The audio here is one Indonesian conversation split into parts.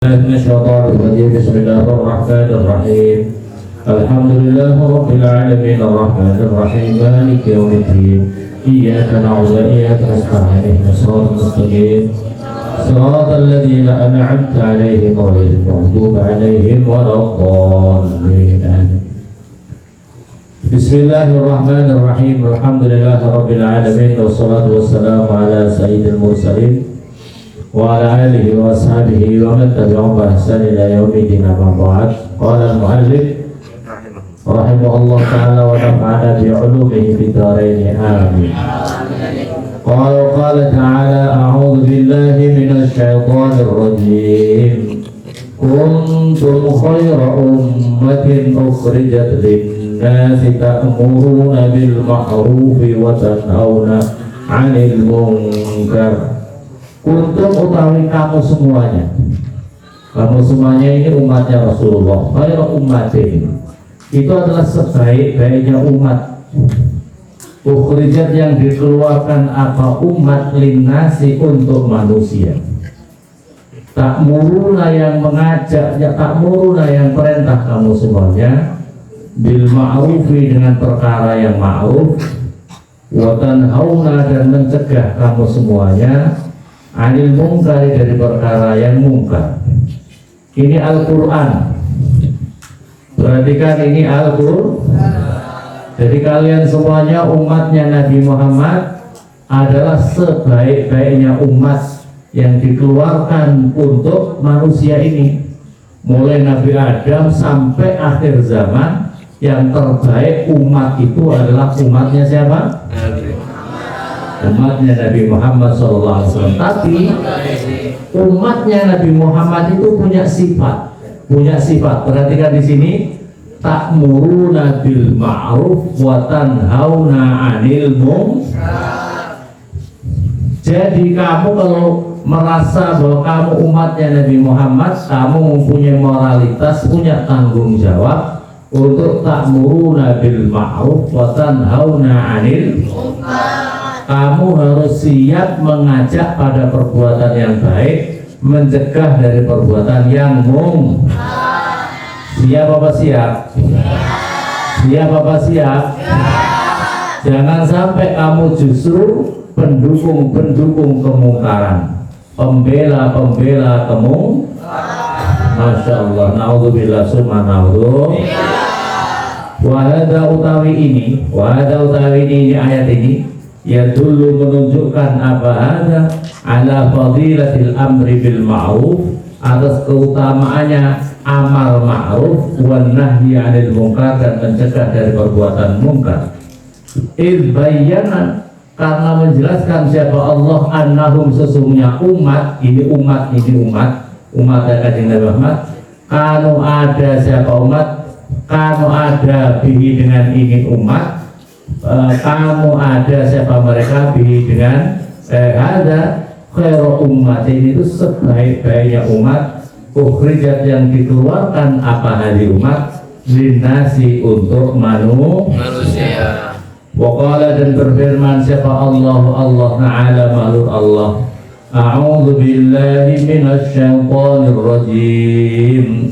من الشيطان الرجيم. بسم الله الرحمن الرحيم. الحمد لله رب العالمين الرحمن الرحيم مالك يوم الدين. إياك نعبد وإياك نستعين اهدنا الصراط المستقيم صراط الذين أنعمت عليهم غير المغضوب عليهم ولا الضالين. بسم الله الرحمن الرحيم. الحمد لله رب العالمين والصلاة والسلام على سيد المرسلين وعلى آله وأصحابه ومن تبعهم بإحسان إلى يوم الدين. أما بعد. قال المؤلف رحمه الله تعالى ونفعنا بعلومه في الدارين آمين. قال تعالى أعوذ بالله من الشيطان الرجيم. كنتم خير أمة أخرجت للناس تأمرون بالمعروف وتنهون عن المنكر. Kuntum utawi kamu semuanya ini umatnya Rasulullah. Khairu ummatin, itu adalah sebaik-baiknya umat. Ukhrijat, yang dikeluarkan apa umat, linnasi, untuk manusia. Ta'muruna, yang mengajak, ya ta'muruna, yang perintah kamu semuanya, bil ma'rufi, dengan perkara yang ma'ruf, wa tanhauna, dan mencegah kamu semuanya, anil mungkari, dari perkara yang mungkar. Ini Al-Quran. Perhatikan, ini Al-Quran. Jadi kalian semuanya umatnya Nabi Muhammad adalah sebaik-baiknya umat yang dikeluarkan untuk manusia ini. Mulai Nabi Adam sampai akhir zaman, yang terbaik umat itu adalah umatnya siapa? Umatnya Nabi Muhammad SAW. Tapi umatnya Nabi Muhammad itu punya sifat. Perhatikan di sini, ta'muruna bil ma'ruf wa tanhauna 'anil munkar. Jadi kamu kalau merasa bahwa kamu umatnya Nabi Muhammad, kamu mempunyai moralitas, punya tanggung jawab untuk ta'muruna bil ma'ruf wa tanhauna 'anil munkar. Kamu harus siap mengajak pada perbuatan yang baik, mencegah dari perbuatan yang mungkar. Siap apa siap? Siap apa siap? Jangan sampai kamu justru pendukung kemungkaran, pembela kemungkaran. Masya Allah. Naudzubillah summa naudzubillah. Wahada utawi ini ayat ini, ya dulu menunjukkan apa ada ala fadilatil amri bil ma'ruf, atas keutamaannya amal ma'ruf, wan nahyi 'anil munkar, dan mencegah dari perbuatan mungkar. Id bayyana, karena menjelaskan siapa Allah, annahum, sesungguhnya umat Kanjeng Nabi Muhammad, kanu ada siapa umat, kanu ada bihi, dengan ini umat, kamu ada siapa mereka, bihi, dengan ada khairu ummatin, itu sebaik-baiknya umat, ukhrijat, yang dikeluarkan apa hari umat, linnasi, untuk manusia. Waqala, dan berfirman siapa Allah Ta'ala, makhluk Allah, a'udzu billahi minasy syaithanir rajim.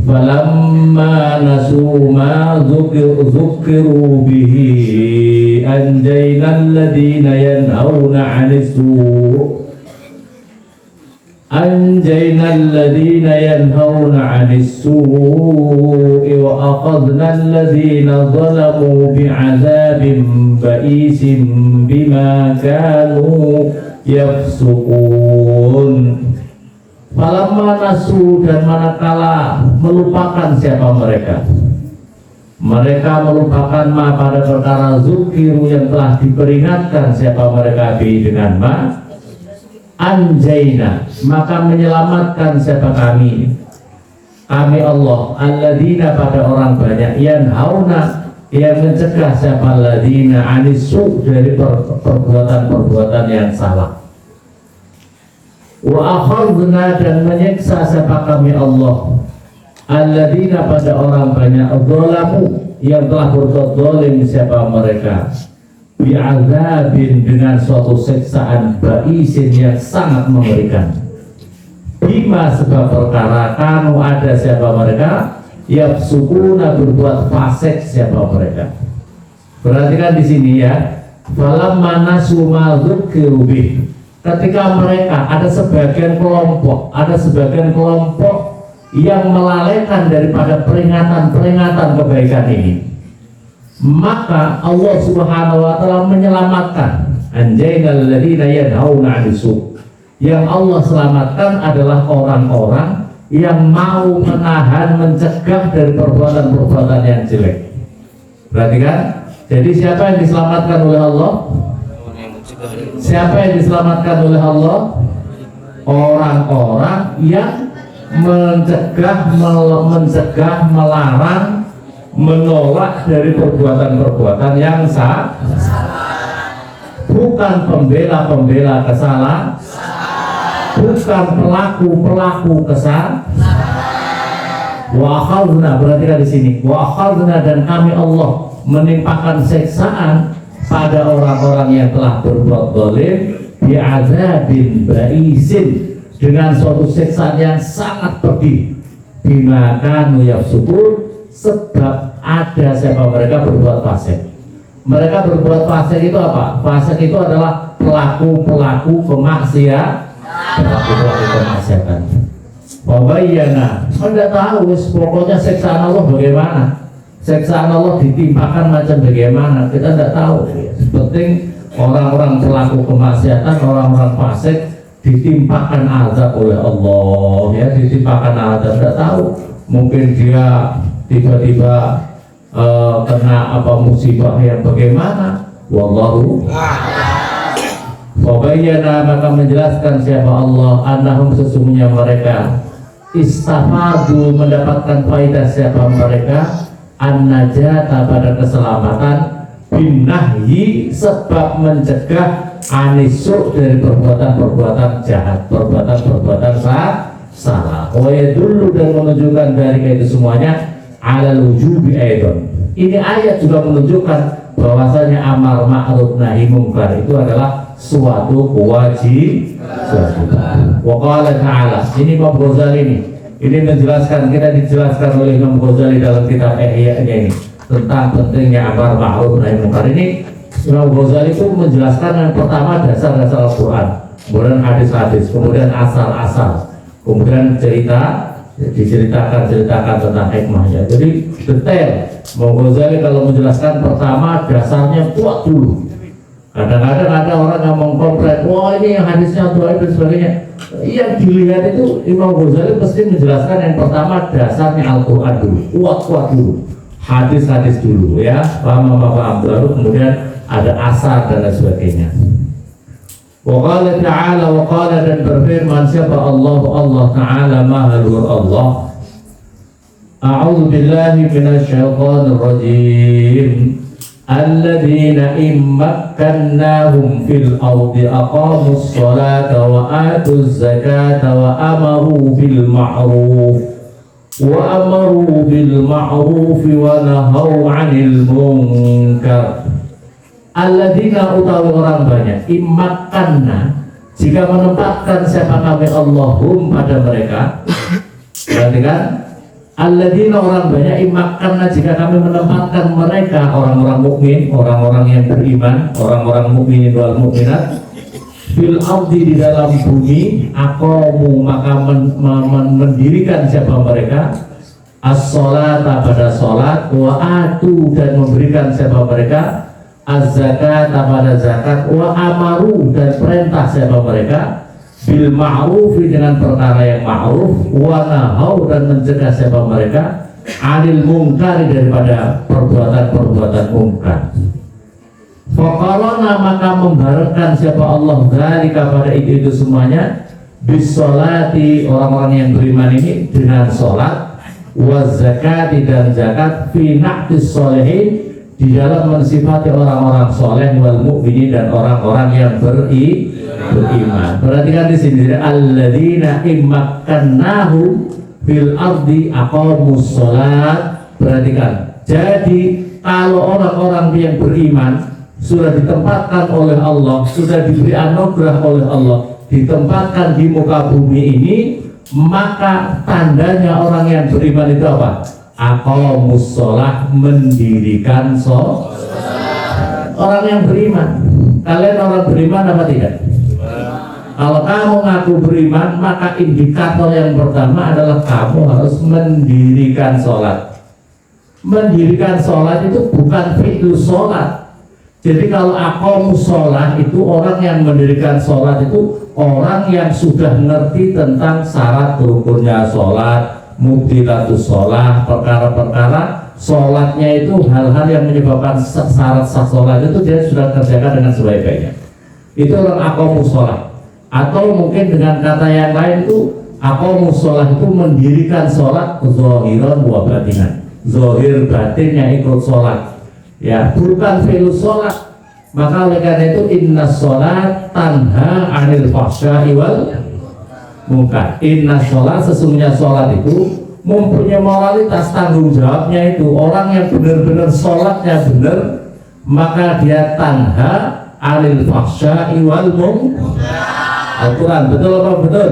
Falamma nasu ma zukiru bihi anjayna alladhina yanhauna 'anis su' wa akhadna alladhina zalamu bi'adzabin ba'isin bima kanu yafsukun. Falamma nasu, dan manakala melupakan siapa mereka melupakan ma, pada perkara zukiru, yang telah diperingatkan siapa mereka bi, dengan ma, anjaina, maka menyelamatkan siapa kami Allah, alladzina, pada orang banyak, yanhauna, yang mencegah siapa alladzina, anisu, dari perbuatan yang salah. Wa akhadna, dan menyiksa siapa kami Allah, alladzina, pada orang banyak, zalamu, yang telah berbuat zalim siapa mereka, bi'adzabin, dengan suatu siksaan, ba'isin, yang sangat mengerikan, bima sebab perkara kanu ada siapa mereka yafsukuna berbuat fasik siapa mereka. Perhatikan di sini ya. Falamma nasu ma dzukiru bih. Ketika mereka ada sebagian kelompok yang melalaikan daripada peringatan kebaikan ini, maka Allah Subhanahu wa taala menyelamatkan. Anjaynal ladzina yanhauna 'anil su'. Yang Allah selamatkan adalah orang-orang yang mau menahan, mencegah dari perbuatan-perbuatan yang jelek. Perhatikan. Jadi siapa yang diselamatkan oleh Allah? Siapa yang diselamatkan oleh Allah? Orang-orang yang mencegah, melarang, menolak dari perbuatan-perbuatan yang salah. Bukan pembela-pembela kesalahan, bukan pelaku-pelaku kesalahan. Wa akhadna, perhatikan di sini. Wa akhadna, dan kami Allah menimpakan siksaan pada orang-orang yang telah berbuat zalim bi'adzabin ba'isin, dengan suatu siksaan yang sangat pedih. Bima kanu yafsukun, sebab ada siapa mereka berbuat fasik. Mereka berbuat fasik itu apa? Fasik itu adalah pelaku-pelaku kemaksiatan. Wabayana, Anda tahu pokoknya siksaan Allah bagaimana? Siksaan Allah ditimpakan macam bagaimana? Kita tidak tahu. Penting orang-orang pelaku kemaksiatan, orang-orang fasik ditimpakan azab oleh Allah, ya, ditimpakan azab. Tidak tahu, mungkin dia tiba-tiba kena apa musibah yang bagaimana? Wallahu. Wabayana, maka menjelaskan siapa Allah, annahum sesungguhnya mereka istafadu mendapatkan faidah siapa mereka an-najata pada keselamatan binahyi sebab mencegah anisu dari perbuatan-perbuatan jahat, perbuatan-perbuatan salah. Dulu dan menunjukkan dari itu semuanya alal wujubi aidon. Ini ayat juga menunjukkan bahwasanya amar ma'ruf nahi munkar itu adalah suatu kewajiban. Wa qala ta'ala, ini Imam Ghazali ini menjelaskan, dijelaskan oleh Imam Ghazali dalam kitab Ihya-nya ini tentang pentingnya amar ma'ruf nahi munkar. Ini Imam Ghazali itu menjelaskan yang pertama dasar-dasar Al-Quran, kemudian hadis-hadis, kemudian asal-asal, kemudian diceritakan tentang hikmahnya. Jadi detail. Imam Ghazali kalau menjelaskan pertama dasarnya kuat dulu. Kadang-kadang ada orang yang mengkomplain, wah ini yang hadisnya dhaif dan sebagainya. Yang dilihat itu Imam Ghazali pasti menjelaskan yang pertama dasarnya Al-Quran dulu, kuat dulu, hadis-hadis dulu, ya, paham, baru kemudian ada asar dan sebagainya. Waqala ta'ala, waqala, dan berfirman siapa Allah ta'ala maha luhur Allah. A'udzu billahi minasyaitonir rajim. Alladzina immakkannahum fil ardi aqamus sholata wa atuz zakata wa amaru bil ma'ruf wa nahaw 'anil munkar. Alladzina, utawi orang banyak, immakkanna, jika menempatkan siapa kami Allahum pada mereka. Perhatikan, alladzina, orang banyak, immakkanna, jika kami menempatkan mereka, orang-orang mukmin, orang-orang yang beriman, orang-orang mukminin wal mukminat, fil ardi, di dalam bumi, aqamu, maka mendirikan siapa mereka, as-sholata, pada sholat, wa atu, dan memberikan siapa mereka, az-zakat, pada zakat, wa amaru, dan perintah siapa mereka, bil ma'ruf, dengan perkara yang ma'ruf, wa nahau, dan mencegah siapa mereka, anil munkar, daripada perbuatan-perbuatan munkar. Faqarana, maka membarengkan siapa Allah dari kepada itu semuanya, bisolati, orang-orang yang beriman ini dengan sholat, wa zakati, dan zakat, fi na'tis sholehin, di dalam mensifati orang-orang soleh, wal mu'minin, dan orang-orang yang beriman. Perhatikan di sini, alladzina immakkannahum fil ardi aqamus sholat. Perhatikan, jadi kalau orang-orang yang beriman sudah ditempatkan oleh Allah, sudah diberi anugerah oleh Allah, ditempatkan di muka bumi ini, maka tandanya orang yang beriman itu apa? Aqamus sholah, mendirikan sholat. Orang yang beriman, kalian orang beriman apa tidak? Kalau kamu ngaku beriman, maka indikator yang pertama adalah kamu harus mendirikan sholat. Mendirikan sholat itu bukan fi'lu sholat. Jadi kalau aqamus sholat itu orang yang mendirikan sholat itu orang yang sudah ngerti tentang syarat rukunnya sholat, mubtilatus sholat, perkara-perkara sholatnya itu hal-hal yang menyebabkan syarat sah sholat itu dia sudah kerjakan dengan sebaik-baiknya. Itu orang aqamus sholat. Atau mungkin dengan kata yang lain itu aqamus sholat itu mendirikan sholat zahiran wa batinan. Zahir batinnya ikut sholat. Ya, bukan fi'lu sholat. Maka oleh karena itu inna sholat tanha anil fahsya'i wal munkar. Inna sholat, sesungguhnya sholat itu mempunyai moralitas, tanggung jawabnya itu orang yang benar-benar sholatnya benar, maka dia tanha anil fahsya'i wal munkar. Al-Quran, betul apa betul?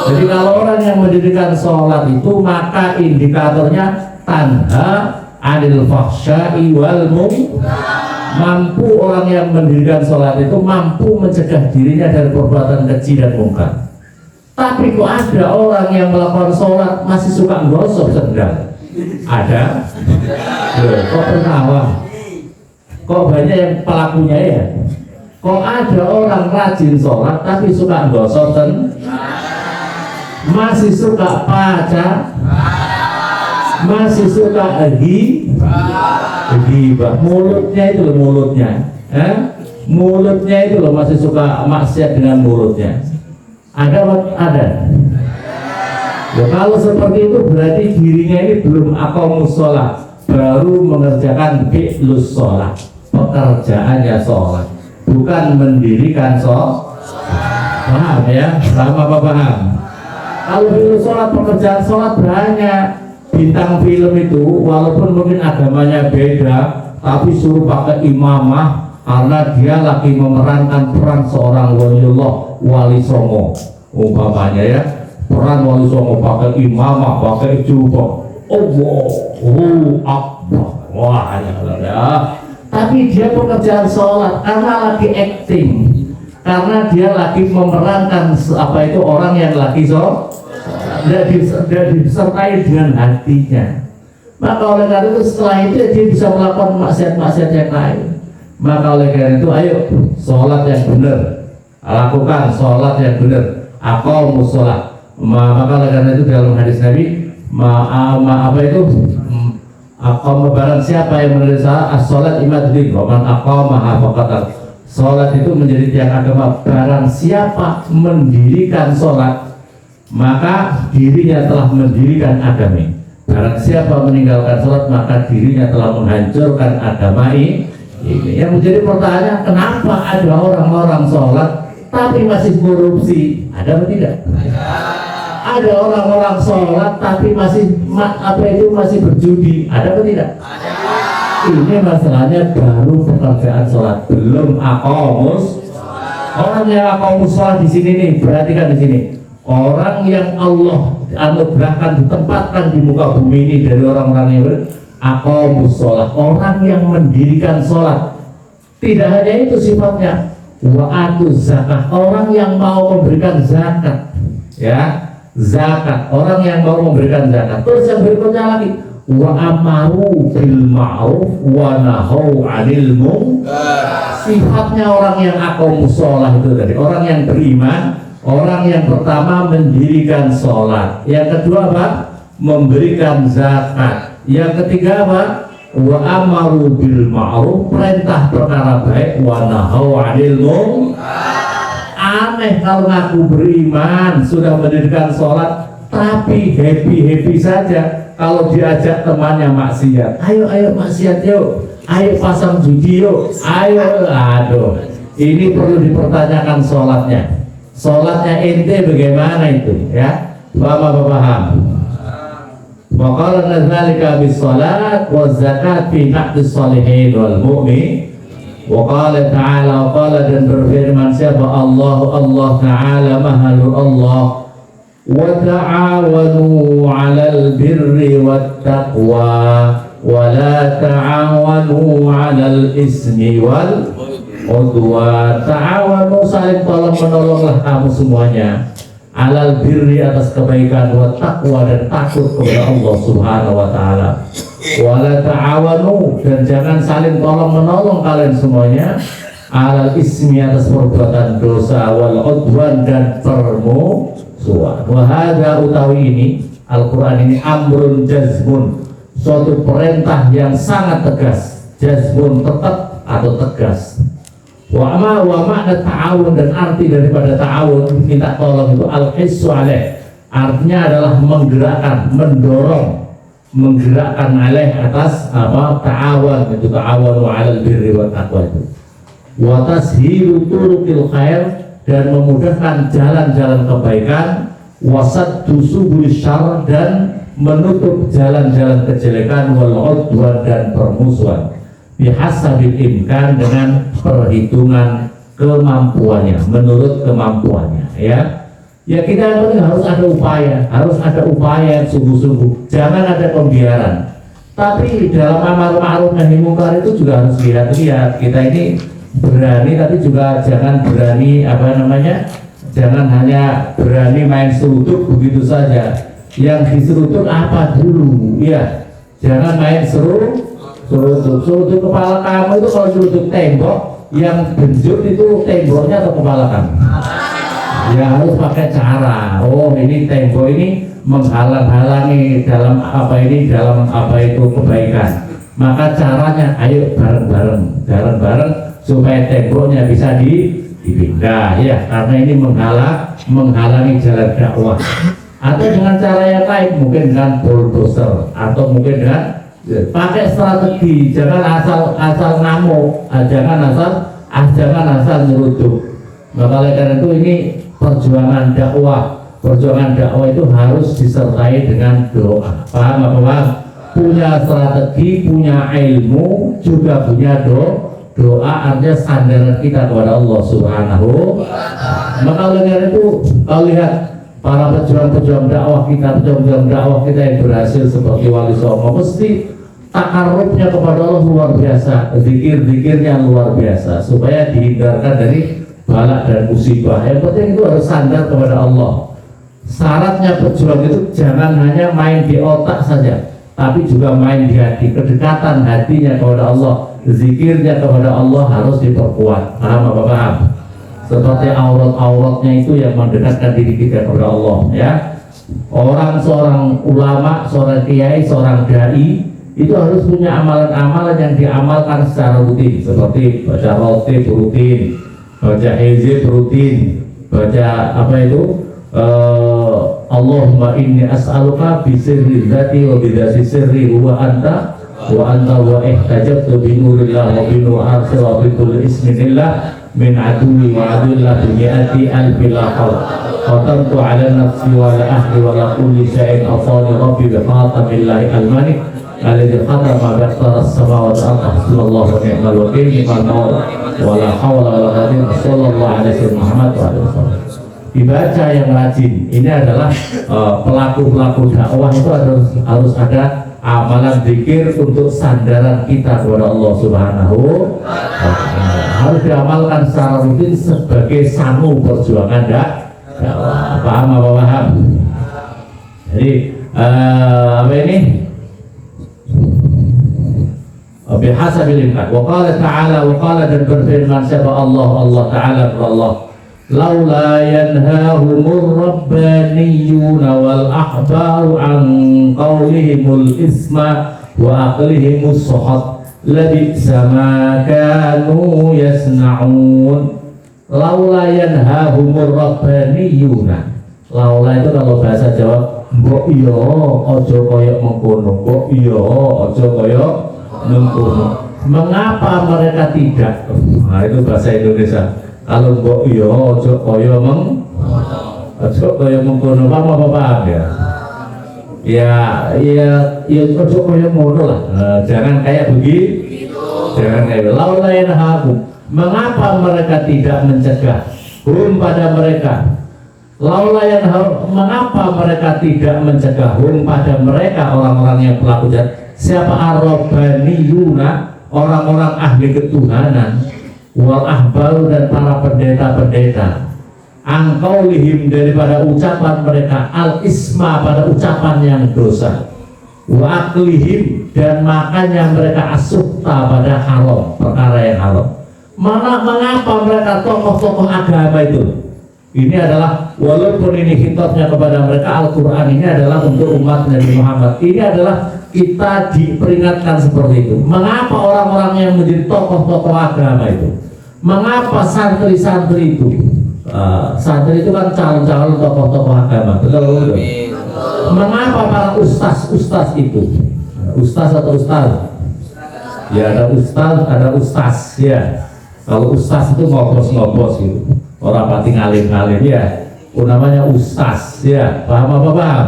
Jadi kalau orang yang mendirikan sholat itu maka indikatornya tanha anil fahsya'i wal munkar. Mampu orang yang mendirikan sholat itu mampu mencegah dirinya dari perbuatan keji dan mungkar. Tapi kok ada orang yang melakukan sholat masih suka gosok sendal? Ada? Kok pernah? Kok banyak yang pelakunya ya? Kok ada orang rajin sholat tapi suka gosok sendal? Masih suka pacar? Masih suka gibah, mulutnya itu loh, mulutnya itu loh masih suka maksiat dengan mulutnya. Ada. Ya, kalau seperti itu berarti dirinya ini belum aqamus sholat, baru mengerjakan fi'lus sholat, pekerjaannya sholat, bukan mendirikan sholat. Paham ya? Paham apa paham? Kalau fi'lus sholat, pekerjaan sholat banyak. Bintang film itu walaupun mungkin agamanya beda, tapi suruh pakai imamah karena dia lagi memerankan peran seorang waliullah, wali songo umpamanya ya, peran wali songo pakai imamah, pakai jubah, Allahu Akbar, wah ya. Tapi dia pekerjaan sholat karena lagi acting, karena dia lagi memerankan apa itu orang yang lagi sholat. Dia disertai dengan hatinya. Maka oleh karena itu setelah itu dia bisa melakukan maksiat-maksiat yang lain. Maka oleh karena itu ayo sholat yang benar, lakukan sholat yang benar, aqamus sholat. Maka oleh karena itu dalam hadis Nabi apa itu barang siapa yang mengerjakan as-sholat imadli wa man aqamaha faqad. Sholat itu menjadi tiang agama. Barang siapa mendirikan sholat maka dirinya telah mendirikan agama. Barang siapa meninggalkan sholat maka dirinya telah menghancurkan agama ini. Yang menjadi pertanyaan, kenapa ada orang-orang sholat tapi masih korupsi? Ada atau tidak? Ada orang-orang sholat tapi masih berjudi? Ada atau tidak? Ini masalahnya baru pekerjaan sholat, belum aqamus. Orang yang aqamus sholat di sini nih, perhatikan di sini. Orang yang Allah anugerahkan ditempatkan di muka bumi ini dari orang-orang yang aqamus sholat, orang yang mendirikan sholat. Tidak hanya itu sifatnya, wa atuz zakah, orang yang mau memberikan zakat, ya, zakat, orang yang mau memberikan zakat. Terus yang berikutnya lagi, wa amaru bil ma'ruf wa nahau 'anil munkar. Sifatnya orang yang aqamus sholat itu tadi, orang yang beriman. Orang yang pertama mendirikan sholat, yang kedua apa? Memberikan zakat, yang ketiga apa? Wa amaru bil ma'ruf, perintah perkara baik, wa nahau 'anil munkar. Aneh kalau ngaku beriman, sudah mendirikan sholat, tapi happy saja kalau diajak temannya maksiat. Ayo maksiat yuk, ayo pasang judi yuk, ayo. Aduh, ini perlu dipertanyakan sholatnya. Sholatnya ente bagaimana itu ya? Paham? Wa qala dzalika bis salat wa zakat fi naqdis shalihin wal mu'min. Wa qala ta'ala, dan berfirman siapa Allah Ta'ala, mahalul Allah wa ta'awanu 'alal birri wat taqwa wa la ta'awanu 'alal ismi wal udwan. Ta'awanu, saling tolong menolonglah kamu semuanya, 'alal birri, atas kebaikan, wa taqwa, dan takut kepada Allah Subhanahu wa taala. Wa la ta'awanu, dan jangan saling tolong menolong kalian semuanya, 'alal ismi, atas perbuatan dosa, wal udwan, dan permusuhan. Wa hadza, utawi ini Al-Qur'an ini, amrun jazmun, suatu perintah yang sangat tegas. Jazmun, tetap atau tegas. Wa makna ta'awun, dan arti daripada ta'awun, minta tolong itu al-hissu alaih, artinya adalah menggerakkan, mendorong, menggerakkan alaih, atas apa? Ta'awan, itu ta'awanu 'alal birri wat taqwa itu. Wa tashilu turuqil khair, dan memudahkan jalan-jalan kebaikan. Wasaddu subul syarr, dan menutup jalan-jalan kejelekan. Wal udwan, dan permusuhan. Bihasabil imkan, dengan perhitungan kemampuannya, menurut kemampuannya, ya. Ya, kita yang penting harus ada upaya yang sungguh-sungguh, jangan ada pembiaran. Tapi dalam amar ma'ruf nahi munkar itu juga harus lihat-lihat, kita ini berani, tapi juga jangan berani jangan hanya berani main seruduk begitu saja. Yang diseruduk apa dulu, ya. Jangan main seruduk kepala kamu itu. Kalau seruduk tembok, yang genjut itu temboknya atau kepala kamu? Ya, harus pakai cara. Oh, ini tembok ini menghalang-halangi dalam apa itu kebaikan. Maka caranya, ayo bareng-bareng supaya temboknya bisa dipindah, ya, karena ini menghalangi jalan dakwah. Atau dengan cara yang lain, mungkin dengan bulldozer, atau mungkin dengan pakai strategi. Jangan asal ngamuk, jangan asal nyeruduk. Maka oleh karena itu, ini perjuangan dakwah itu harus disertai dengan doa. Paham apa paham? Punya strategi, punya ilmu, juga punya doa, artinya sandaran kita kepada Allah Subhanahu. Maka oleh karena itu, kalau lihat para pejuang-pejuang dakwah kita, yang berhasil seperti Wali Songo, mesti takarrubnya kepada Allah luar biasa, zikir-zikirnya luar biasa, supaya dihindarkan dari balak dan musibah. Yang penting itu harus sandar kepada Allah. Syaratnya pejuang itu jangan hanya main di otak saja, tapi juga main di hati. Kedekatan hatinya kepada Allah, zikirnya kepada Allah harus diperkuat. Paham apa paham? Seperti aurat-auratnya itu yang mendekatkan diri kita kepada Allah, ya. Seorang ulama, seorang kiai, seorang dai itu harus punya amalan-amalan yang diamalkan secara rutin, seperti baca rotib rutin, baca hizib rutin, baca Allahumma inni as'aluka bisirri dzati wa bidasi sirri wa anta wa ihtajabtu bi nurillah wa bi nur arsil wa bi kulli isminillah min aduwi wa adullah bi mi'ati alfi laqad qatantu ala nafsi wa la ahli wa la kulli syai'in afani rabbi bi khatamillahi al-malik alladhi khatama bi akhtaras samawati wal ardi hasbunallahu wa ni'mal wakeel ni'mal maula wa la hawla wa la quwwata sallallahu alaihi Muhammad wa alihi wasallam. Dibaca yang rajin. Ini adalah pelaku-pelaku dakwah itu harus ada amalan zikir untuk sandaran kita kepada Allah Subhanahu wa ta'ala. Harus diamalkan secara rutin sebagai sangu perjuangan dakwah. Paham apa paham? Jadi apa ini? Bihasabil imkan. Wa qala ta'ala, wa qala, dan berfirman siapa Allah Ta'ala, Allah, laula yanhahumur rabbaniyuna wal ahbaru an qawlihimul isma wa aqlihimus suhat labisa ma kanu yasna'un. Laula yanhahumur rabbaniyuna, laula itu kalau bahasa Jawa, mbok iya aja kaya mengkono, mbok iya aja kaya mengkono. Mengapa mereka tidak? Nah, itu bahasa Indonesia. Kalau mbok iya aja kaya mengkono, apa paham ya? Ya aja kaya ngono lah. Jangan kayak begitu. Jangan kayak laula yanhahum. Mengapa mereka tidak mencegah pada mereka Laulayan mengapa mereka tidak mencegahum pada mereka orang-orang yang pelaku jahat? Siapa arrobaniyuna, orang-orang ahli ketuhanan, wal ahbaru dan para pendeta-pendeta, angkaulihim daripada ucapan mereka, al isma pada ucapan yang dosa, wa aklihim dan makannya mereka asukta pada haram, perkara yang haram. Mengapa mereka tokoh-tokoh agama itu? Ini adalah, walaupun ini khitabnya kepada mereka, Al-Quran ini adalah untuk umat Nabi Muhammad. Ini adalah kita diperingatkan seperti itu. Mengapa orang-orang yang menjadi tokoh-tokoh agama itu? Mengapa santri-santri itu? Santri itu kan calon-calon tokoh-tokoh agama, betul? Mengapa para ustaz-ustaz itu? Ustaz atau ustaz? Ya, ada ustaz, ada ustaz. Ya, kalau ustaz itu ngobos-ngobos gitu. Orang pati ngalim-ngalim ya, namanya ustaz ya, paham apa paham?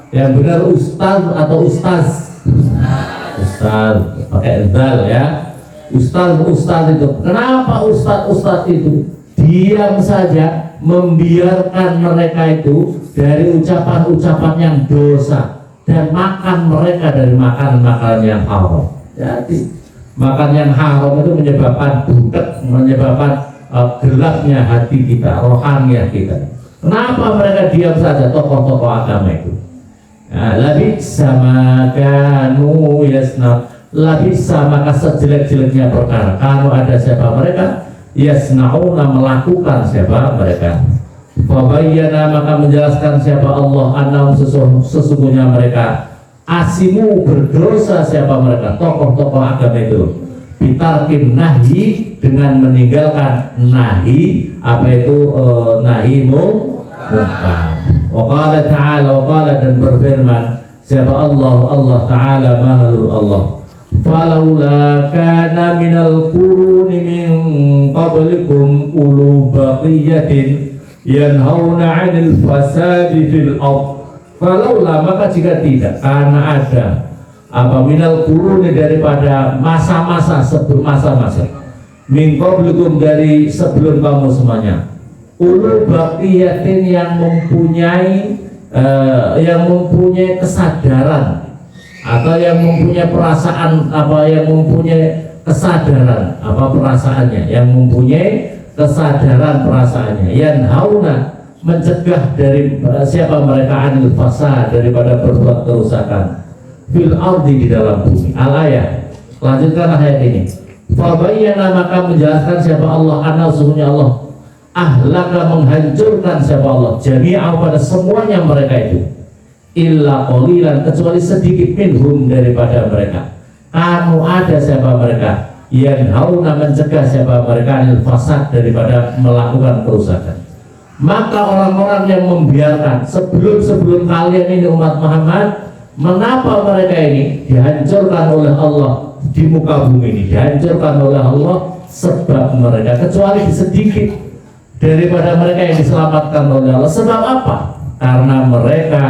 Yang benar ustaz atau ustaz? Ustaz pakai dal ya. Ustaz itu, kenapa ustaz itu diam saja membiarkan mereka itu dari ucapan-ucapan yang dosa dan makan mereka dari makanan-makanan yang haram? Jadi makan yang haram itu menyebabkan budak, menyebabkan gelapnya hati kita, rohaniah kita. Kenapa mereka diam saja tokoh-tokoh agama itu? Lebih sama kanu yasna, lebih sama sejelek-jeleknya perkara. Kalau ada siapa mereka yasnauna melakukan siapa mereka. Fabayyana maka menjelaskan siapa Allah annahum sesungguhnya mereka asimu berdosa siapa mereka tokoh-tokoh agama itu. Bitarkin nahi dengan meninggalkan nahi, apa itu nahi munkar. Waqala ta'ala, waqala dan berfirman siapa Allah ta'ala mahalul Allah, falaula kana minal quruni min qablikum ulu baqiyatin yanhauna 'anil fasadi fil ardh. Falaula maka jika tidak, karena ada apa minal quruni daripada masa-masa sebelum masa-masa min qablikum dari sebelum kamu semuanya, ulu baqiyatin yang mempunyai kesadaran atau yang mempunyai perasaan apa yang mempunyai kesadaran apa perasaannya yang mempunyai kesadaran perasaannya yang hauna mencegah dari siapa mereka anil fasad daripada berbuat kerusakan fil ardi di dalam bumi. Al-ayat, lanjutkan ayat ini. Fabayyana maka menjelaskan siapa Allah anna sesungguhnya Allah ahlaka menghancurkan siapa Allah jami'ah pada semuanya mereka itu illa qalilan kecuali sedikit minhum daripada mereka. Kamu ada siapa mereka yang hauna mencegah siapa mereka anil fasad daripada melakukan kerusakan. Maka orang-orang yang membiarkan sebelum kalian ini umat Muhammad, mengapa mereka ini dihancurkan oleh Allah di muka bumi ini, dihancurkan oleh Allah sebab mereka, kecuali sedikit daripada mereka yang diselamatkan oleh Allah. Sebab apa? Karena mereka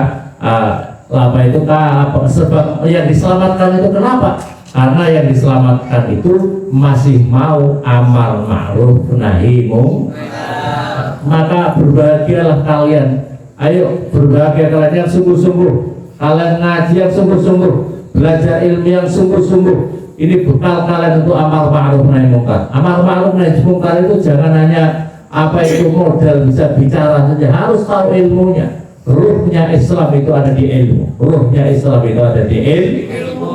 sebab yang diselamatkan itu kenapa? Karena yang diselamatkan itu masih mau amal ma'ruf nahi munkar. Maka berbahagialah kalian, ayo berbahagia kalian yang sungguh-sungguh, kalian ngaji yang sungguh-sungguh, belajar ilmu yang sungguh-sungguh. Ini bekal kalian untuk amal ma'ruf nahi munkar. Amal ma'ruf nahi munkar itu jangan hanya apa itu modal bisa bicara saja, harus tahu ilmunya. Ruhnya Islam itu ada di ilmu. Ruhnya Islam itu ada di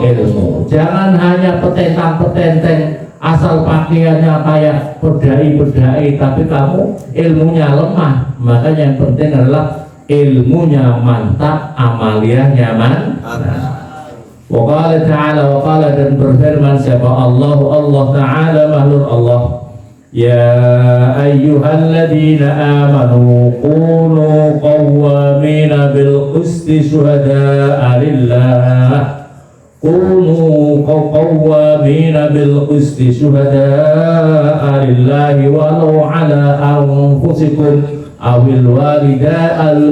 ilmu. Jangan hanya petentang-petenteng asal pakaiannya kayak berdai-berdai, tapi kamu ilmunya lemah. Makanya yang penting adalah ilmunya mantap, amaliyahnya mantap. Waqala ta'ala, waqala dan berfirman siapa Allah Ta'ala mahlul Allah, ya ayyuhalladzina amanu kunu qawwamina bil qisti syuhada'a lillah, kunu qawwamina bil qisti syuhada'a lillahi walau ala anfusikum awil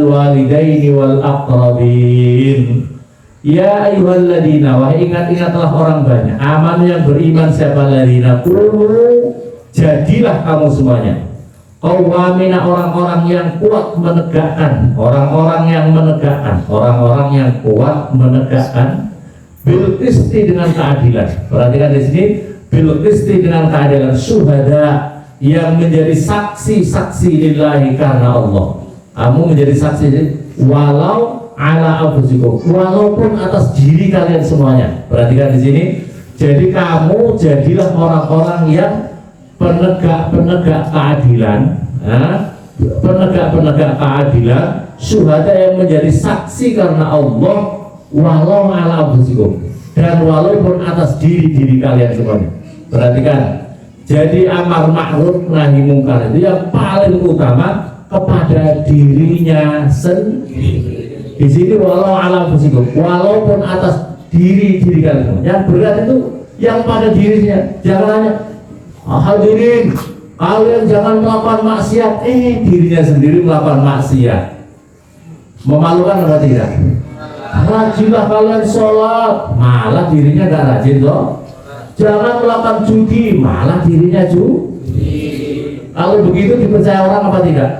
walidaini wal aqrabin. Ya ayyuhalladzina, wahai ingat-ingatlah orang banyak, aman yang beriman siapa ladina, kulu jadilah kamu semuanya, Qawwamina, orang-orang yang kuat menegakkan, orang-orang yang kuat menegakkan bil qisti, dengan keadilan. Perhatikan di sini, bil qisti, dengan keadilan. Syuhada, yang menjadi saksi lillahi, karena Allah. Kamu menjadi saksi walau ala anfusikum, walaupun atas diri kalian semuanya. Perhatikan di sini. Jadi kamu jadilah orang-orang yang penegak keadilan, penegak keadilan, syuhada, yang menjadi saksi karena Allah, walau ala anfusikum, dan walaupun atas diri kalian semuanya. Perhatikan, jadi amar ma'ruf nahi mungkar itu yang paling utama kepada dirinya sendiri. Di sini walau ala anfusikum, walaupun atas diri kalian semuanya. Yang berat itu yang pada dirinya. Jangan hanya hadirin, kalian jangan melakukan maksiat, dirinya sendiri melakukan maksiat. Memalukan atau tidak? Rajinlah kalian sholat, malah dirinya gak rajin loh. Jangan melakukan judi, malah dirinya judi. Kalau begitu dipercaya orang apa tidak?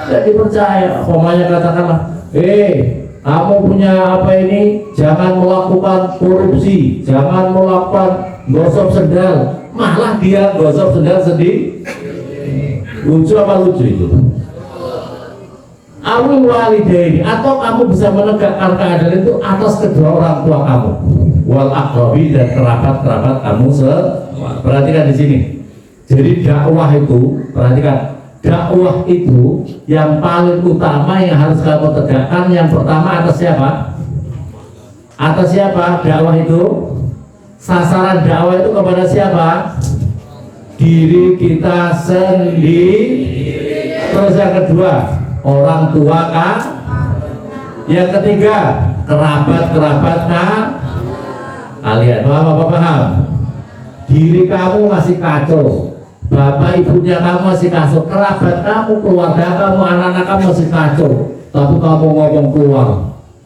Tidak dipercaya. Pokoknya katakanlah, kamu punya apa ini? Jangan melakukan korupsi, jangan melakukan gosok sendal, malah dia gosok sendal sendiri. Lucu apa lucu itu? Awil walidaini, atau kamu bisa menegakkan keadilan itu atas kedua orang tua kamu, wal aqrabi, dan kerabat kamu. Perhatikan di sini. Jadi dakwah itu, perhatikan, dakwah itu yang paling utama yang harus kamu tegakkan. Yang pertama atas siapa? Atas siapa dakwah itu? Sasaran dakwah itu kepada siapa? Diri kita sendiri. Terus yang kedua, orang tua kan? Yang ketiga, kerabat kan? Kalian paham apa paham? Diri kamu masih kacau, bapak ibunya kamu masih kacau, kerabat kamu, keluarga kamu, anak-anak kamu masih kacau, tapi kamu ngomong keluar,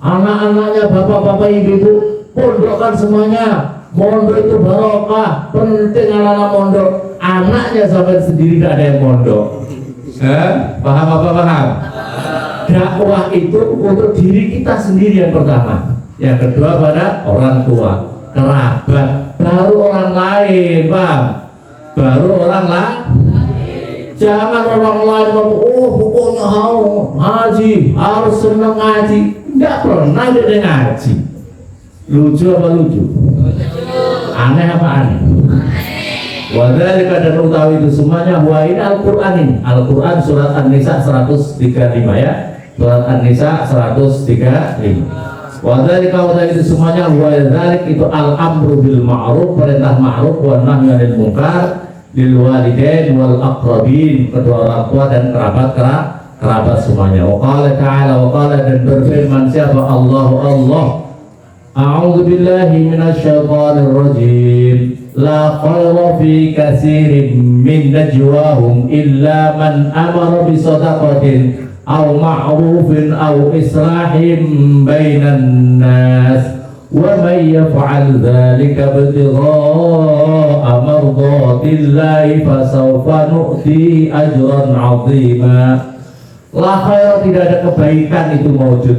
anak-anaknya bapak-bapak ibu pondokkan semuanya, mondok itu barokah, penting anak-anak mondok, anaknya sampai sendiri gak ada yang mondok. Paham apa paham? Dakwah itu untuk diri kita sendiri yang pertama, yang kedua pada orang tua, kerabat, baru orang lain, paham? Baru orang lain. Jangan orang lain ngomong, pokoknya harus senang ngaji. Enggak pernah dia ngaji. Lucu apa lucu? Aneh apa aneh? Wadhalika, dan utawi itu semuanya, wa ini Al-Quran ini. Al-Quran surat An-Nisa 135 ya. Surat An-Nisa 135. Wadhalika, utawi itu semuanya, wa dhalik itu al-amru bil ma'ruf, perintah ma'ruf, wa nahyu 'anil munkar, lil walidain wal aqrabin, kedua orang tua dan kerabat semuanya. Wa qala ta'ala, wa qala, dan berfirman siapa? Allah. A'udzu billahi minasyaitonir rajim. La khayra fi katsirin min najwahum illa man amara bi shadaqatin aw ma'rufin aw islahin bainan nas wa may yaf'al dzalika ibtigha'a mardatillahi fasawfa nu'ti ajran 'azima. La khayra, tidak ada kebaikan itu mawjud,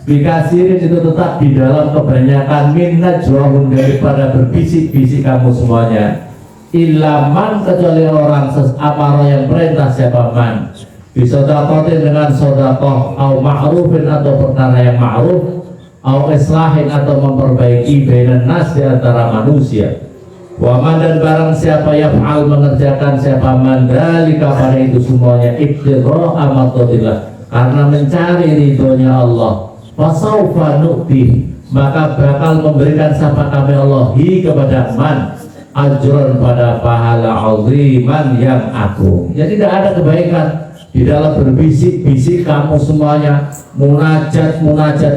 bikasirin itu tetap di dalam kebanyakan, min najwahum, daripada berbisik-bisik kamu semuanya, ilaman, kecuali orang amara yang perintah siapa man, bisodakotin, dengan sodakoh, au ma'rufin, atau perkara yang ma'ruf, au islahin, atau memperbaiki, bainan nas, di antara manusia. Waman, dan barang siapa yaf'al, mengerjakan siapa man, dalika, pada itu semuanya, ibtigha'a mardhatillah, karena mencari ridhonya Allah, fasaufa nu'ti, maka bakal memberikan siapa kami Allah kepada man, ajron, pada pahala, aziman, yang agung. Jadi tidak ada kebaikan di dalam berbisik-bisik kamu semuanya, munajat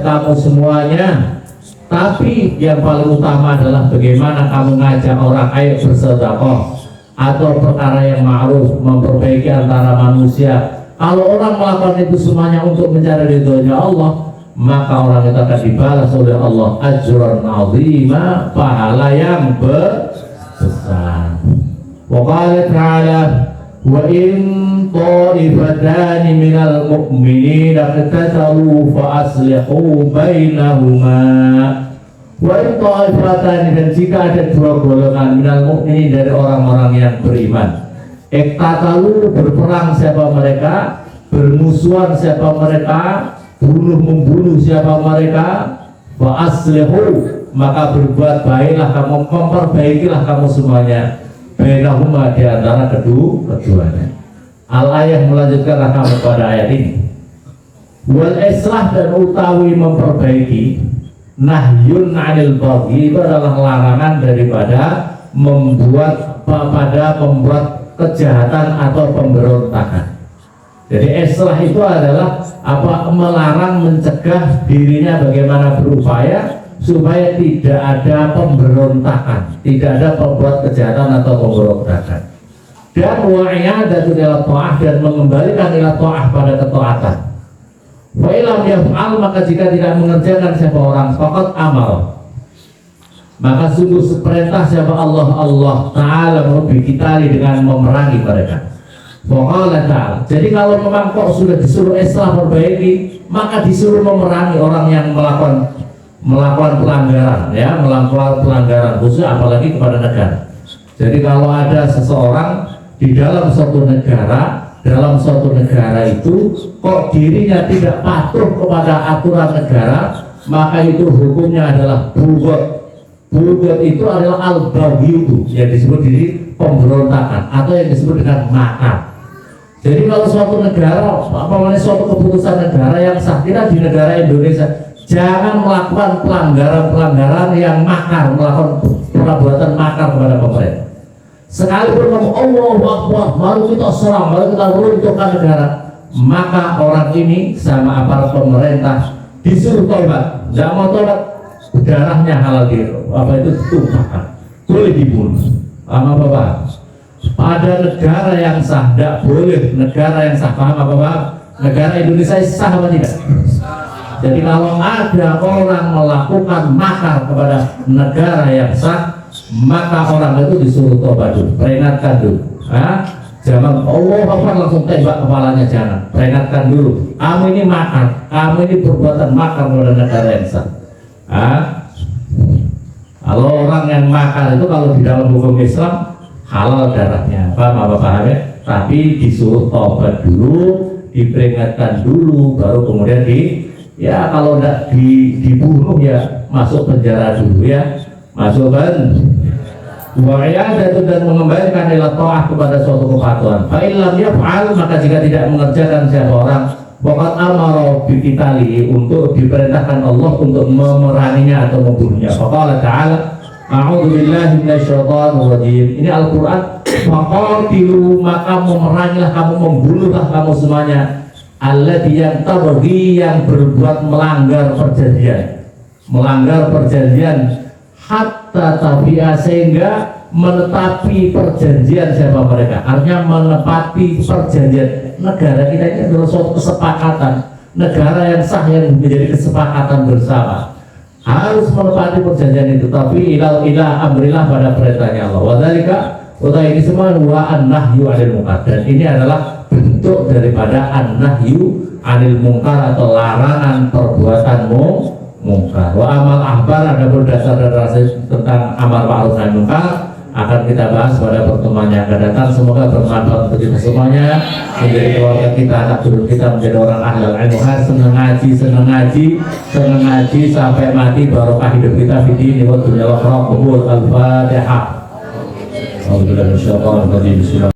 kamu semuanya, tapi yang paling utama adalah bagaimana kamu ngajak orang ayo bersedekah atau perkara yang ma'ruf, memperbaiki antara manusia. Kalau orang melakukan itu semuanya untuk mencari ridhonya Allah, maka orang itu akan dibalas oleh Allah ajran azima, pahala yang besar. Wa qala ta'ala, wa in ta'ifatani minal mu'minina iqtatalu fa aslihu bainahuma. Wa in ta'ifatani, dan jika ada dua golongan minal mu'minin dari orang-orang yang beriman, iqtatalu berperang siapa mereka, bermusuhan siapa mereka, membunuh siapa mereka, fa aslihu, maka berbuat baiklah kamu, memperbaikilah kamu semuanya, bainahuma, di antara keduanya. Al-ayah melanjutkan kamu pada ayat ini. Wal islah, dan utawi memperbaiki, nahyun 'anil baghi, itu adalah larangan daripada membuat kejahatan atau pemberontakan. Jadi islah itu adalah melarang, mencegah dirinya bagaimana berupaya supaya tidak ada pemberontakan, tidak ada pembuat kejahatan atau pemberontakan. Dan wa'iyadatu ila ta'ah, dan mengembalikan ila ta'ah pada ketaatan. Wa ilam yaf'al, maka jika tidak mengerjakan siapa orang, faqad amal, maka sungguh seperintah siapa Allah Ta'ala kita dengan memerangi mereka. Faqala ta'ala, jadi kalau memang kok sudah disuruh islah, perbaiki, maka disuruh memerangi orang yang melakukan pelanggaran, ya, melakukan pelanggaran khusus apalagi kepada negara. Jadi kalau ada seseorang di dalam suatu negara itu kok dirinya tidak patuh kepada aturan negara, maka itu hukumnya adalah bugot. Bugot itu adalah al-baghi, itu yang disebut diri pemberontakan atau yang disebut dengan makar. Jadi kalau suatu negara, suatu keputusan negara yang sah, kita di negara Indonesia jangan melakukan pelanggaran yang makar, melakukan perbuatan makar kepada pemerintah. Sekalipun kamu Allahu Akbar, baru kita serang, baru kita runtuhkan negara, maka orang ini sama aparat pemerintah disuruh tobat. Tidak mau tobat, darahnya halal ditumpahkan, boleh dibunuh. Paham apa Pak? Pada negara yang sah tidak boleh, negara yang sah. Paham apa Pak? Negara Indonesia sah apa tidak? Jadi kalau ada orang melakukan makar kepada negara yang sah, maka orang itu disuruh tobat dulu, peringatkan dulu. Jangan Allah langsung tembak kepalanya, jangan. Peringatkan dulu, kamu ini makar, kamu ini perbuatan makar kepada negara yang sah. Kalau orang yang makar itu kalau di dalam hukum Islam halal darahnya, paham apa paham ya? Tapi disuruh tobat dulu, diperingatkan dulu, baru kemudian ya kalau tidak dibunuh ya masuk penjara dulu, ya masukkan wa'iyadatu, dan mengembalikan ila ta'ah kepada suatu kepatuhan. Fa illam yaf'al, maka jika tidak mengerjakan siapa orang, waqad amara biqitali, untuk diperintahkan Allah untuk memeranginya atau membunuhnya. Faqala ta'ala a'udzu billahi minasyaitonir rajim. Ini Al-Qur'an. Faqatilu, maka memerangilah kamu, membunuhlah kamu semuanya, alladzi yang tabghi, yang berbuat melanggar perjanjian, hatta tabi'a, sehingga menetapi perjanjian siapa mereka. Artinya menepati perjanjian. Negara kita ini adalah suatu kesepakatan, negara yang sah yang menjadi kesepakatan bersama, harus menepati perjanjian itu. Tapi ila amrillah, pada perintahnya Allah. Wadzalika, ini semua wa an-nahyu 'anil munkar, dan ini adalah bentuk daripada an-nahyu 'anil munkar atau larangan perbuatan munkar. Wa amal ahbar, ada berdasar tentang amal ma'ruf nahi munkar, akan kita bahas pada pertemuan yang akan datang. Semoga bermanfaat untuk kita semuanya, menjadi keluarga kita, anak cucu kita menjadi orang ahlul ilmu, senang ngaji sampai mati, barokah hidup kita fi dini wa dunya wa akhirah. Al-Fatihah. Bismillah.